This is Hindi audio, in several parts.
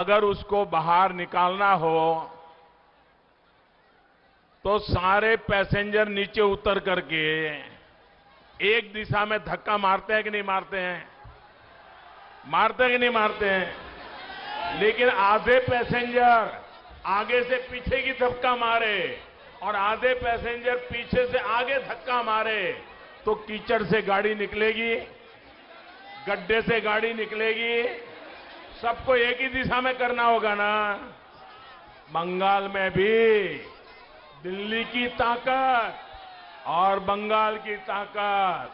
अगर उसको बाहर निकालना हो तो सारे पैसेंजर नीचे उतर करके एक दिशा में धक्का मारते हैं कि नहीं मारते हैं? मारते हैं कि नहीं मारते हैं? लेकिन आधे पैसेंजर आगे से पीछे की धक्का मारे और आधे पैसेंजर पीछे से आगे धक्का मारे तो कीचड़ से गाड़ी निकलेगी, गड्ढे से गाड़ी निकलेगी। सबको एक ही दिशा में करना होगा ना। बंगाल में भी दिल्ली की ताकत और बंगाल की ताकत,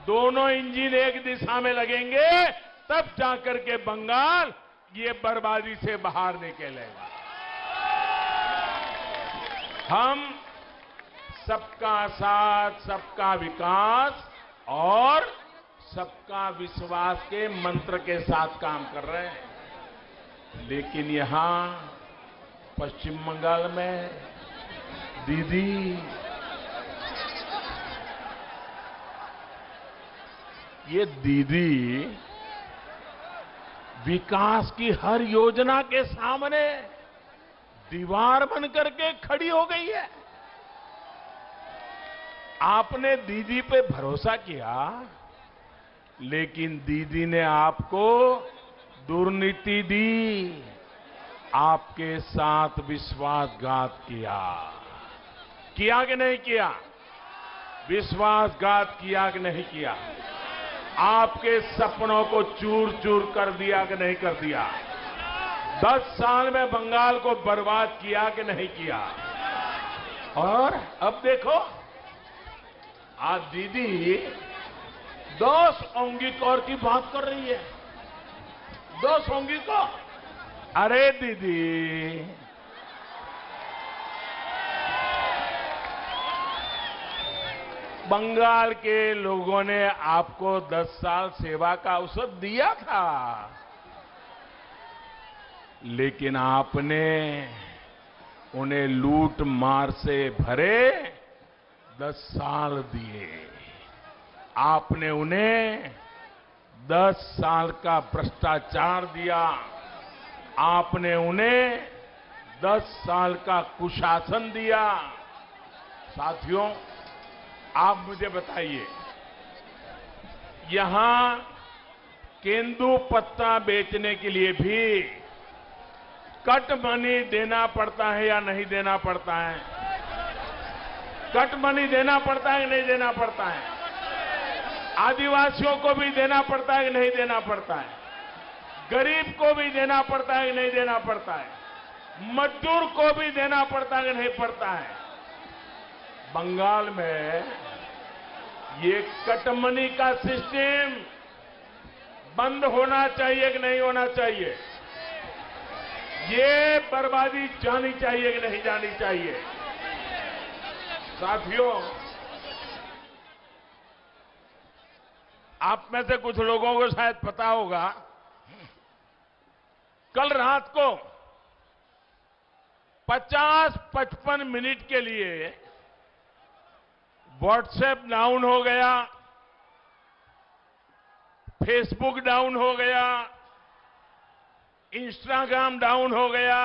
दोनों इंजन एक दिशा में लगेंगे तब जाकर के बंगाल ये बर्बादी से बाहर निकलेगा। हम सबका साथ, सबका विकास और सबका विश्वास के मंत्र के साथ काम कर रहे हैं। लेकिन यहां पश्चिम बंगाल में दीदी, ये दीदी विकास की हर योजना के सामने दीवार बन करके खड़ी हो गई है। आपने दीदी पे भरोसा किया, लेकिन दीदी ने आपको दुर्नीति दी, आपके साथ विश्वासघात किया। किया कि नहीं किया? विश्वासघात किया कि नहीं किया? आपके सपनों को चूर चूर कर दिया कि नहीं कर दिया? 10 साल में बंगाल को बर्बाद किया कि नहीं किया? और अब देखो, आज दीदी 10 औंगीकौर की बात कर रही है। 10 औंगीकौर। अरे दीदी, बंगाल के लोगों ने आपको 10 साल सेवा का अवसर दिया था, लेकिन आपने उन्हें लूट मार से भरे 10 साल दिए। आपने उन्हें 10 साल का भ्रष्टाचार दिया। आपने उन्हें 10 साल का कुशासन दिया। साथियों, आप मुझे बताइए, यहां केंदू पत्ता बेचने के लिए भी कट मनी देना पड़ता है या नहीं देना पड़ता है? कट मनी देना पड़ता है कि नहीं देना पड़ता है? आदिवासियों को भी देना पड़ता है कि नहीं देना पड़ता है? गरीब को भी देना पड़ता है कि नहीं देना पड़ता है? मजदूर को भी देना पड़ता है कि नहीं पड़ता है? बंगाल में ये कट मनी का सिस्टम बंद होना चाहिए कि नहीं होना चाहिए? ये बर्बादी जानी चाहिए कि नहीं जानी चाहिए? साथियों, आप में से कुछ लोगों को शायद पता होगा, कल रात को 50-55 मिनट के लिए व्हाट्सएप डाउन हो गया, फेसबुक डाउन हो गया, इंस्टाग्राम डाउन हो गया।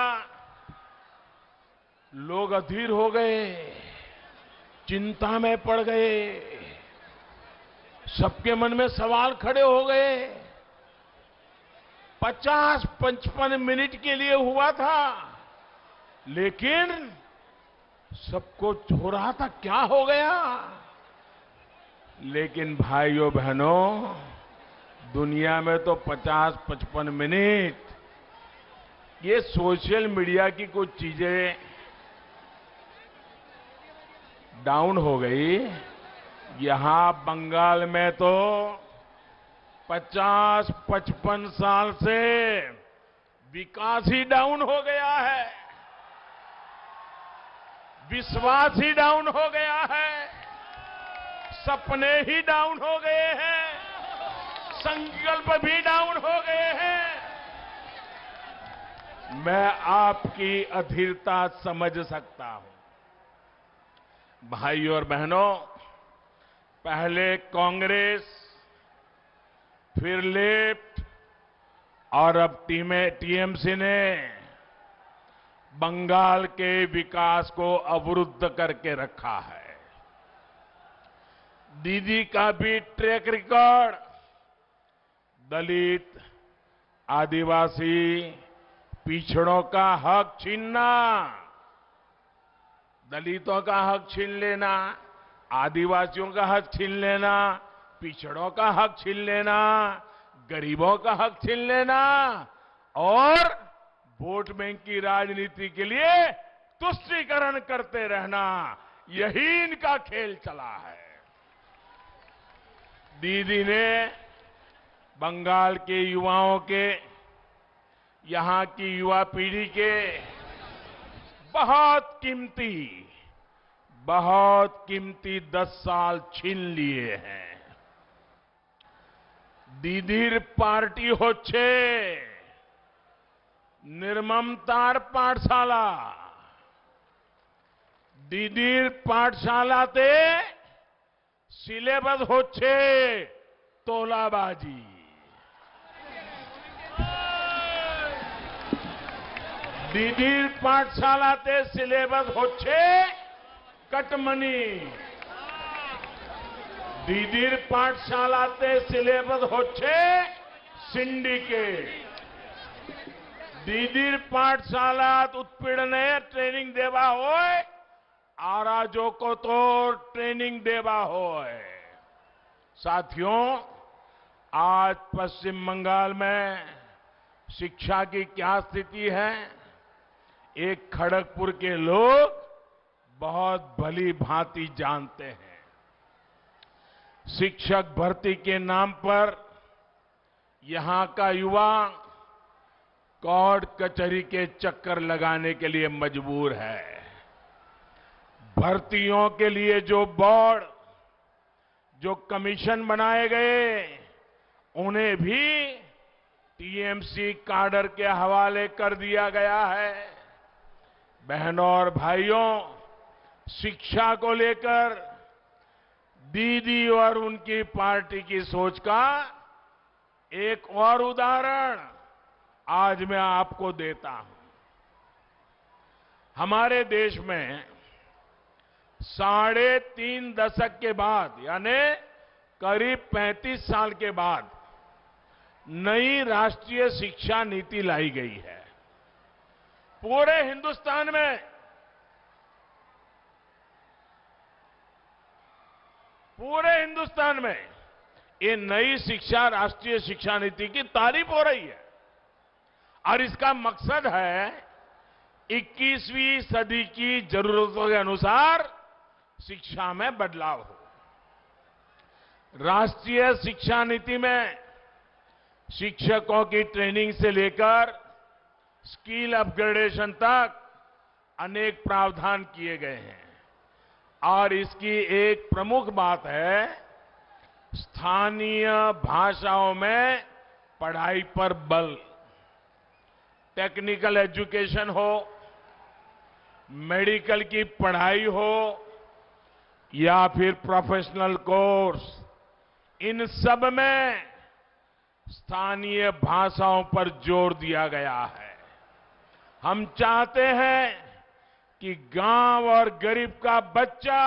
लोग अधीर हो गए, चिंता में पड़ गए, सबके मन में सवाल खड़े हो गए। 50-55 मिनट के लिए हुआ था, लेकिन सबको हो रहा था क्या हो गया। लेकिन भाइयों बहनों, दुनिया में तो 50-55 मिनट ये सोशल मीडिया की कुछ चीजें डाउन हो गई। यहां बंगाल में तो 50-55 साल से विकास ही डाउन हो गया है, विश्वास ही डाउन हो गया है, सपने ही डाउन हो गए हैं, संकल्प भी डाउन हो गए हैं। मैं आपकी अधीरता समझ सकता हूं। भाइयों और बहनों, पहले कांग्रेस, फिर लेफ्ट और अब टीएमसी ने बंगाल के विकास को अवरुद्ध करके रखा है। दीदी का भी ट्रैक रिकॉर्ड दलित, आदिवासी, पिछड़ों का हक छीनना, दलितों का हक छीन लेना, आदिवासियों का हक छीन लेना, पिछड़ों का हक छीन लेना, गरीबों का हक छीन लेना और वोट बैंक की राजनीति के लिए तुष्टीकरण करते रहना, यही इनका खेल चला है। दीदी ने बंगाल के युवाओं के, यहां की युवा पीढ़ी के बहुत कीमती 10 साल छीन लिए हैं। दीदीर पार्टी होच्छे निर्ममतार पाठशाला। दीदीर पाठशालाते सिलेबस होच्छे तोलाबाजी। दीदीर पाठशालाते सिलेबस होच्छे कटमनी। दीदीर पाठशालाते सिलेबस होच्छे सिंडिकेट। दीदीर पाठशालात उत्पीड़ने ट्रेनिंग देवा होय, आराजो को तो ट्रेनिंग देवा होय। साथियों, आज पश्चिम बंगाल में शिक्षा की क्या स्थिति है, एक खड़गपुर के लोग बहुत भली भांति जानते हैं। शिक्षक भर्ती के नाम पर यहां का युवा कोर्ट कचहरी के चक्कर लगाने के लिए मजबूर है। भर्तियों के लिए जो बोर्ड, जो कमीशन बनाए गए, उन्हें भी टीएमसी काडर के हवाले कर दिया गया है। बहनों और भाइयों, शिक्षा को लेकर दीदी और उनकी पार्टी की सोच का एक और उदाहरण आज मैं आपको देता हूं। हमारे देश में 3.5 दशक के बाद, यानी करीब 35 साल के बाद नई राष्ट्रीय शिक्षा नीति लाई गई है। पूरे हिंदुस्तान में ये नई राष्ट्रीय शिक्षा नीति की तारीफ हो रही है और इसका मकसद है 21वीं सदी की जरूरतों के अनुसार शिक्षा में बदलाव हो। राष्ट्रीय शिक्षा नीति में शिक्षकों की ट्रेनिंग से लेकर स्किल अपग्रेडेशन तक अनेक प्रावधान किए गए हैं और इसकी एक प्रमुख बात है स्थानीय भाषाओं में पढ़ाई पर बल। टेक्निकल एजुकेशन हो, मेडिकल की पढ़ाई हो या फिर प्रोफेशनल कोर्स, इन सब में स्थानीय भाषाओं पर जोर दिया गया है। हम चाहते हैं कि गांव और गरीब का बच्चा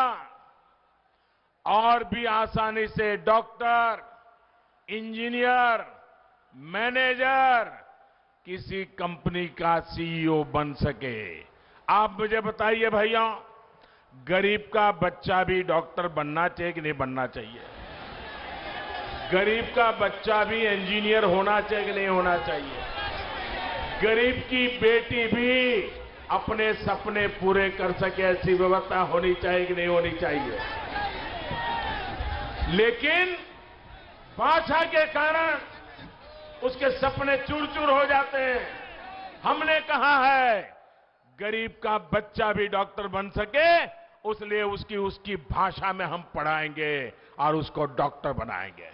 और भी आसानी से डॉक्टर, इंजीनियर, मैनेजर, किसी कंपनी का सीईओ बन सके। आप मुझे बताइए भैया, गरीब का बच्चा भी डॉक्टर बनना चाहिए कि नहीं बनना चाहिए? गरीब का बच्चा भी इंजीनियर होना चाहिए कि नहीं होना चाहिए? गरीब की बेटी भी अपने सपने पूरे कर सके, ऐसी व्यवस्था होनी चाहिए कि नहीं होनी चाहिए? लेकिन भाषा के कारण उसके सपने चूर चूर हो जाते हैं। हमने कहा है गरीब का बच्चा भी डॉक्टर बन सके, उसलिए उसकी भाषा में हम पढ़ाएंगे और उसको डॉक्टर बनाएंगे।